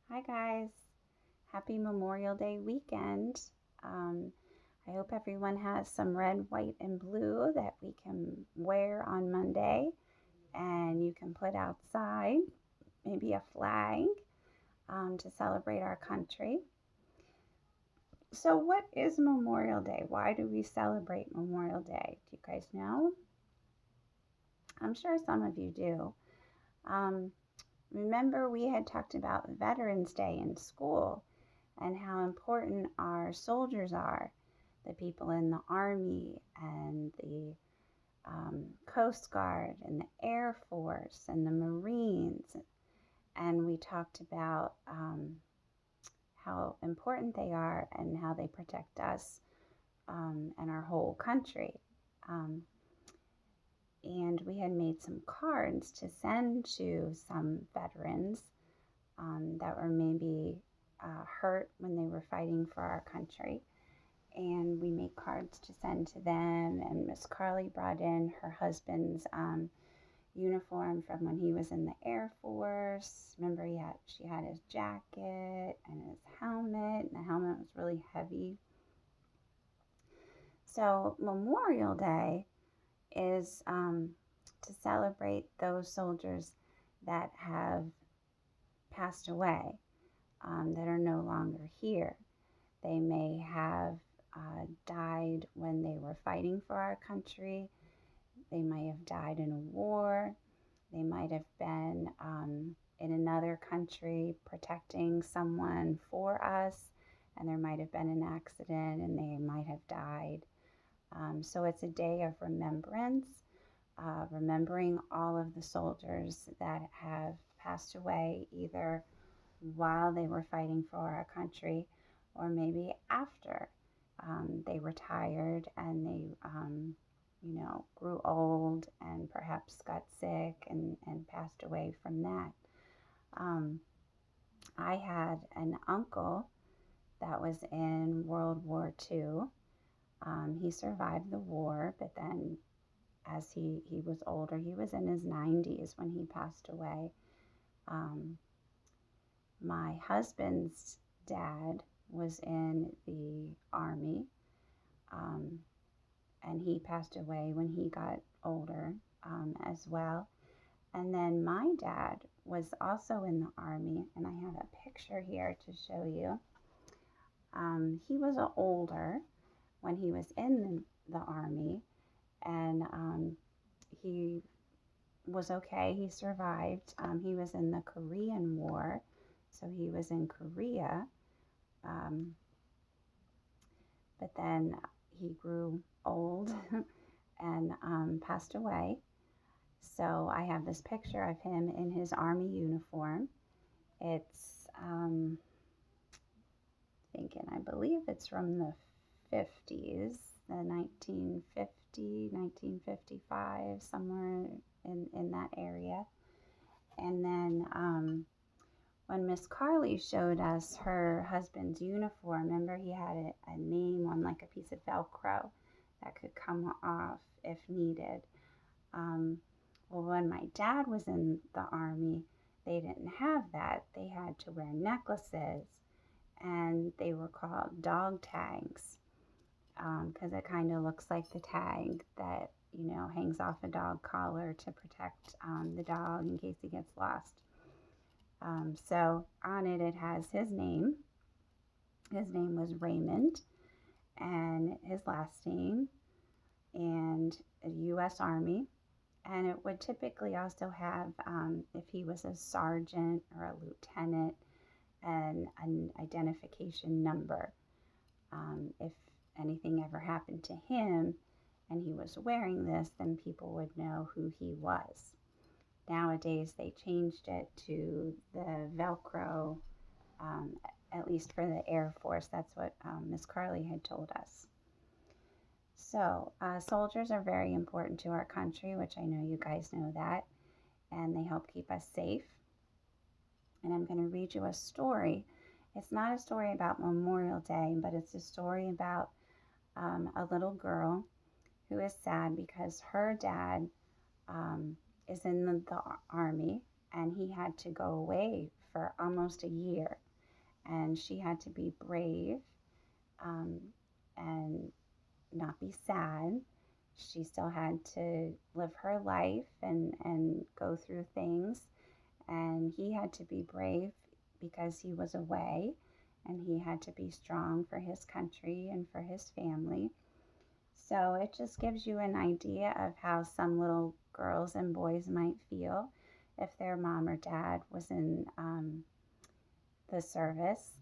Hi, guys. Happy Memorial Day weekend. Um, I hope everyone has some red, white, and blue that we can wear on Monday and you can put outside, maybe a flag to celebrate our country. So, what is Memorial Day? Why do we celebrate Memorial Day? Do you guys know? I'm sure some of you do. Um, Remember, we had talked about Veterans Day in school and how important our soldiers are, the people in the Army and the Coast Guard and the Air Force and the Marines. And we talked about how important they are and how they protect us and our whole country. Um, and we had made some cards to send to some veterans that were maybe hurt when they were fighting for our country. And we made cards to send to them. And Miss Carly brought in her husband's uniform from when he was in the Air Force. Remember, she had his jacket and his helmet, and the helmet was really heavy. So Memorial Day is to celebrate those soldiers that have passed away, that are no longer here. They may have died when they were fighting for our country. They might have died in a war. They might have been in another country protecting someone for us, and there might have been an accident and they might have died. So it's a day of remembrance, remembering all of the soldiers that have passed away either while they were fighting for our country or maybe after they retired and they, grew old and perhaps got sick and passed away from that. Um, I had an uncle that was in World War II. He survived the war, but then as he was older, he was in his 90s when he passed away. Um, my husband's dad was in the Army, um, and he passed away when he got older as well. And then my dad was also in the Army, and I have a picture here to show you. He was older when he was in the Army, and he was okay. He survived. He was in the Korean War, so he was in Korea. Um, but then he grew old and passed away. So I have this picture of him in his army uniform. It's I believe it's from the 50s, the 1950, 1955, somewhere in that area. And then when Miss Carly showed us her husband's uniform, remember he had a name on like a piece of Velcro that could come off if needed. Um, well, when my dad was in the Army, they didn't have that. They had to wear necklaces, and they were called dog tags because it kind of looks like the tag that, hangs off a dog collar to protect the dog in case he gets lost. So on it, it has his name. His name was Raymond, and his last name, and U.S. Army. And it would typically also have, if he was a sergeant or a lieutenant, and an identification number. If anything ever happened to him and he was wearing this, then people would know who he was. Nowadays, they changed it to the Velcro, um, at least for the Air Force. That's what Miss Carly had told us. So, soldiers are very important to our country, which I know you guys know that, and they help keep us safe. And I'm going to read you a story. It's not a story about Memorial Day, but it's a story about a little girl who is sad because her dad is in the Army and he had to go away for almost a year, and she had to be brave, um, and not be sad. She still had to live her life and go through things. And he had to be brave because he was away, and he had to be strong for his country and for his family. So it just gives you an idea of how some little girls and boys might feel if their mom or dad was in the service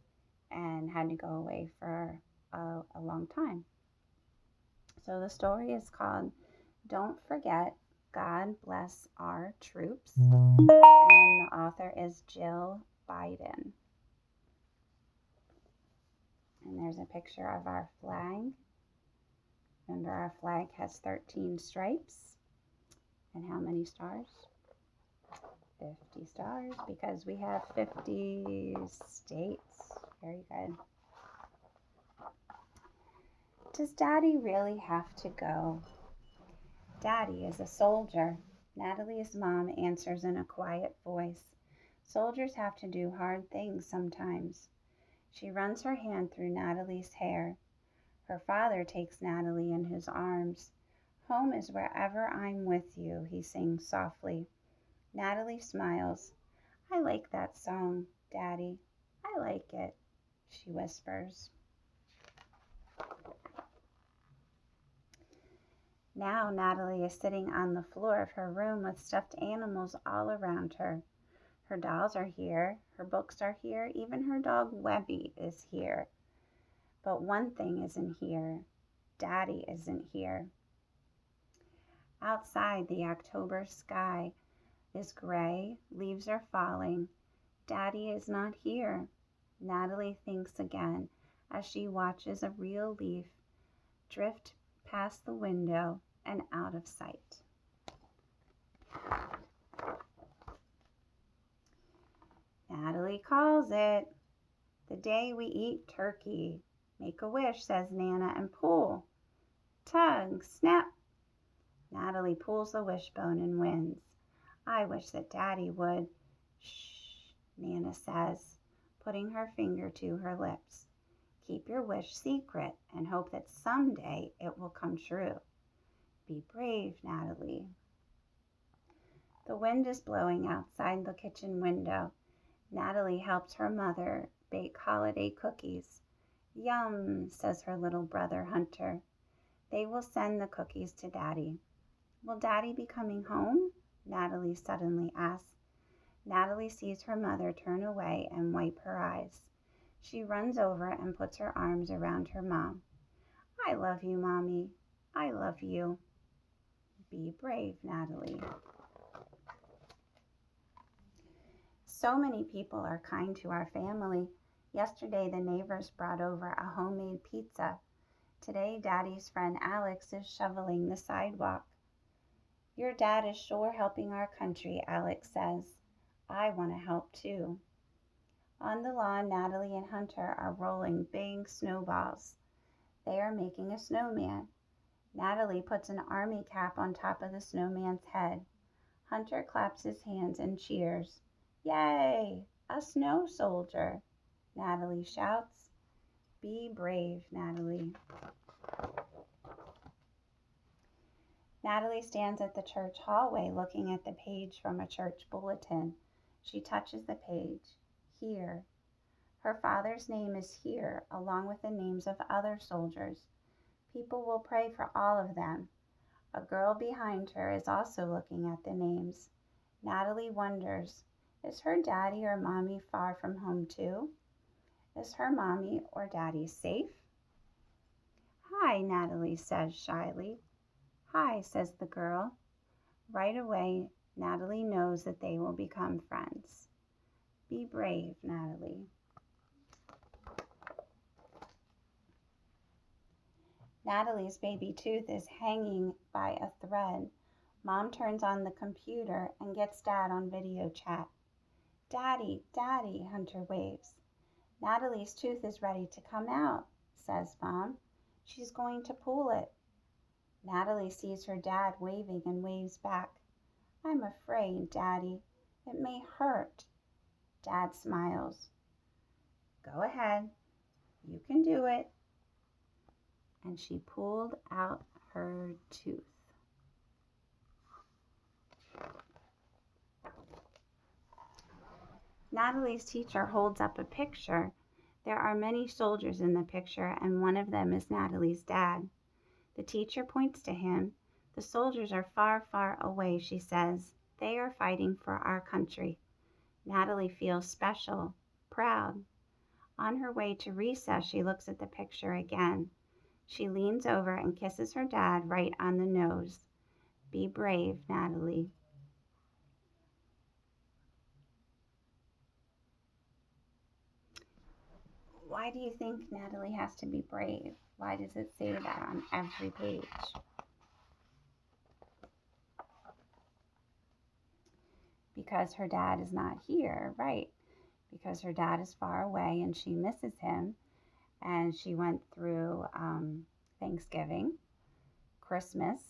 and had to go away for a long time. So the story is called Don't Forget, God Bless Our Troops, and the author is Jill Biden. And there's a picture of our flag. Remember, our flag has 13 stripes. And how many stars? 50 stars, because we have 50 states. Very good. Does Daddy really have to go? Daddy is a soldier. Natalie's mom answers in a quiet voice. Soldiers have to do hard things sometimes. She runs her hand through Natalie's hair. Her father takes Natalie in his arms. Home is wherever I'm with you, he sings softly. Natalie smiles. I like that song, Daddy. I like it, she whispers. Now Natalie is sitting on the floor of her room with stuffed animals all around her. Her dolls are here, her books are here, even her dog Webby is here. But one thing isn't here. Daddy isn't here. Outside, the October sky is gray, leaves are falling. Daddy is not here. Natalie thinks again as she watches a real leaf drift past the window and out of sight. Natalie calls it. The day we eat turkey. Make a wish, says Nana, and pull. Tug, snap. Natalie pulls the wishbone and wins. I wish that Daddy would. Shh, Nana says, putting her finger to her lips. Keep your wish secret and hope that someday it will come true. Be brave, Natalie. The wind is blowing outside the kitchen window. Natalie helps her mother bake holiday cookies. Yum, says her little brother Hunter. They will send the cookies to Daddy. Will Daddy be coming home? Natalie suddenly asks. Natalie sees her mother turn away and wipe her eyes. She runs over and puts her arms around her mom. I love you, Mommy. I love you. Be brave, Natalie. So many people are kind to our family. Yesterday, the neighbors brought over a homemade pizza. Today, Daddy's friend Alex is shoveling the sidewalk. Your dad is sure helping our country, Alex says. I want to help too. On the lawn, Natalie and Hunter are rolling big snowballs. They are making a snowman. Natalie puts an army cap on top of the snowman's head. Hunter claps his hands and cheers. Yay! A snow soldier! Natalie shouts. Be brave, Natalie. Natalie stands at the church hallway looking at the page from a church bulletin. She touches the page. Here. Her father's name is here, along with the names of other soldiers. People will pray for all of them. A girl behind her is also looking at the names. Natalie wonders, is her daddy or mommy far from home too? Is her mommy or daddy safe? Hi, Natalie says shyly. Hi, says the girl. Right away, Natalie knows that they will become friends. Be brave, Natalie. Natalie's baby tooth is hanging by a thread. Mom turns on the computer and gets Dad on video chat. Daddy, Daddy, Hunter waves. Natalie's tooth is ready to come out, says Mom. She's going to pull it. Natalie sees her dad waving and waves back. I'm afraid, Daddy. It may hurt. Dad smiles. Go ahead, you can do it. And she pulled out her tooth. Natalie's teacher holds up a picture. There are many soldiers in the picture, and one of them is Natalie's dad. The teacher points to him. The soldiers are far, far away, she says. They are fighting for our country. Natalie feels special, proud. On her way to recess, she looks at the picture again. She leans over and kisses her dad right on the nose. Be brave, Natalie. Why do you think Natalie has to be brave? Why does it say that on every page? Because her dad is not here, right? Because her dad is far away and she misses him. And she went through Thanksgiving, Christmas,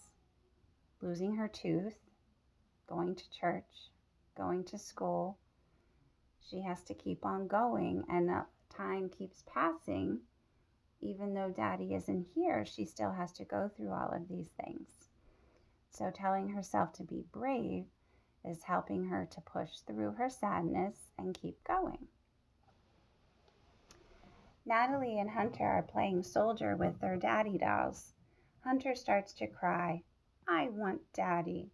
losing her tooth, going to church, going to school. She has to keep on going, and time keeps passing. Even though Daddy isn't here, she still has to go through all of these things. So telling herself to be brave is helping her to push through her sadness and keep going. Natalie and Hunter are playing soldier with their daddy dolls. Hunter starts to cry. I want Daddy.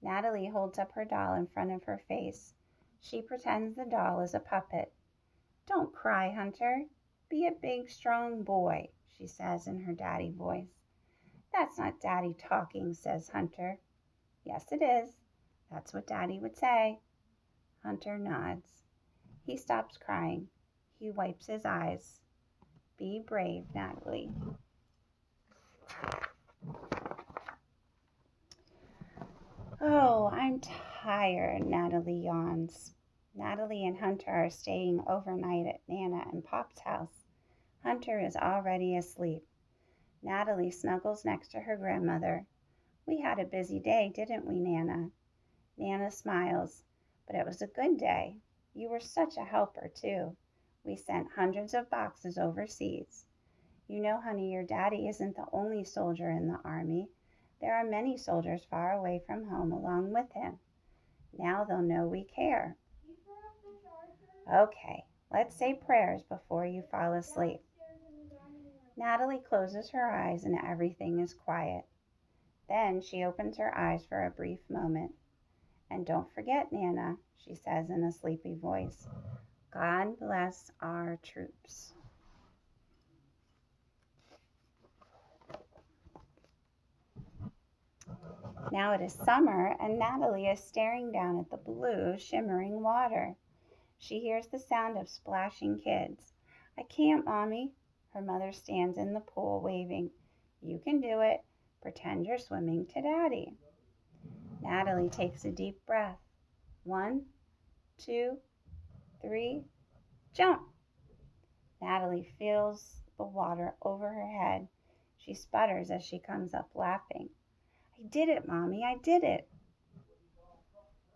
Natalie holds up her doll in front of her face. She pretends the doll is a puppet. Don't cry, Hunter. Be a big, strong boy, she says in her daddy voice. That's not Daddy talking, says Hunter. Yes, it is. That's what Daddy would say. Hunter nods. He stops crying. He wipes his eyes. Be brave, Natalie. Oh, I'm tired, Natalie yawns. Natalie and Hunter are staying overnight at Nana and Pop's house. Hunter is already asleep. Natalie snuggles next to her grandmother. We had a busy day, didn't we, Nana? Nana smiles. But it was a good day. You were such a helper, too. We sent hundreds of boxes overseas. You know, honey, your daddy isn't the only soldier in the army. There are many soldiers far away from home along with him. Now they'll know we care. Okay, let's say prayers before you fall asleep. Natalie closes her eyes and everything is quiet. Then she opens her eyes for a brief moment. And don't forget, Nana, she says in a sleepy voice, God bless our troops. Now it is summer, and Natalie is staring down at the blue, shimmering water. She hears the sound of splashing kids. I can't, Mommy. Her mother stands in the pool, waving. You can do it. Pretend you're swimming to Daddy. Natalie takes a deep breath. 1, 2, 3, jump! Natalie feels the water over her head. She sputters as she comes up laughing. I did it, Mommy, I did it.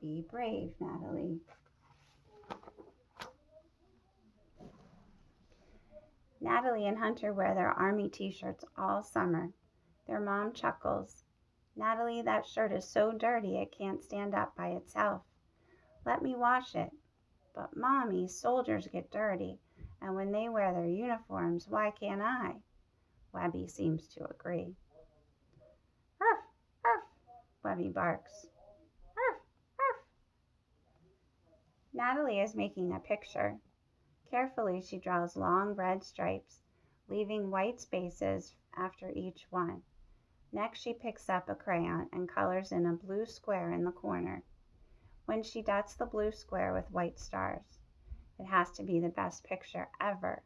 Be brave, Natalie. Natalie and Hunter wear their army t-shirts all summer. Their mom chuckles. Natalie, that shirt is so dirty it can't stand up by itself. Let me wash it. But Mommy, soldiers get dirty, and when they wear their uniforms, why can't I? Webby seems to agree. Ruff, ruff, Webby barks. Ruff, ruff. Natalie is making a picture. Carefully, she draws long red stripes, leaving white spaces after each one. Next, she picks up a crayon and colors in a blue square in the corner. When she dots the blue square with white stars, it has to be the best picture ever.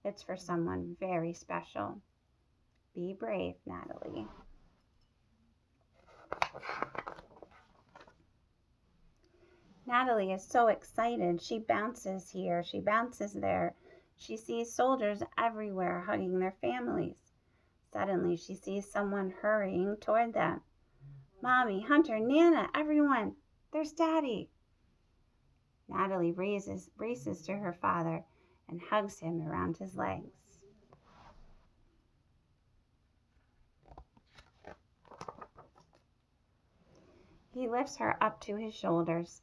It's for someone very special. Be brave, Natalie. Natalie is so excited. She bounces here, she bounces there. She sees soldiers everywhere hugging their families. Suddenly, she sees someone hurrying toward them. Mommy, Hunter, Nana, everyone, there's Daddy. Natalie races to her father and hugs him around his legs. He lifts her up to his shoulders.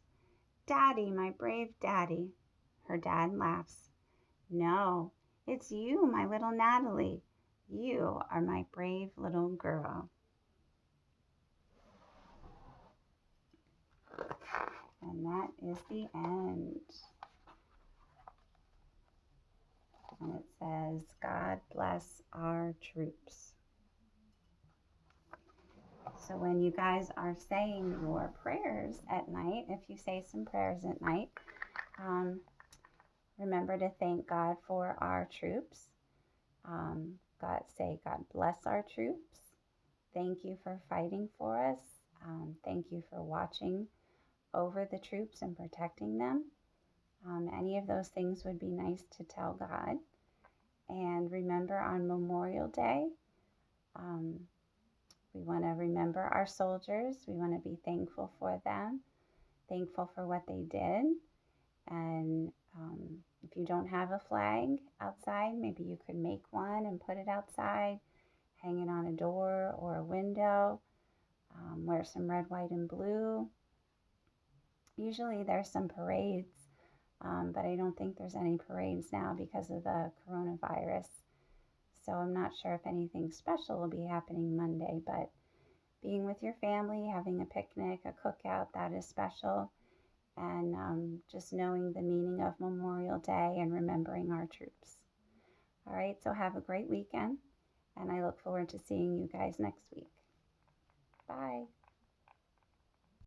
Daddy, my brave daddy. Her dad laughs. No, it's you, my little Natalie. You are my brave little girl. And that is the end. And it says, God bless our troops. So when you guys are saying your prayers at night, if you say some prayers at night, remember to thank God for our troops. God bless our troops. Thank you for fighting for us. Thank you for watching over the troops and protecting them. Any of those things would be nice to tell God. And remember on Memorial Day, we want to remember our soldiers. We want to be thankful for them, thankful for what they did. And if you don't have a flag outside, maybe you could make one and put it outside, hang it on a door or a window, wear some red, white, and blue. Usually there's some parades, but I don't think there's any parades now because of the coronavirus. So I'm not sure if anything special will be happening Monday, but being with your family, having a picnic, a cookout, that is special. And just knowing the meaning of Memorial Day and remembering our troops. All right, so have a great weekend, and I look forward to seeing you guys next week. Bye.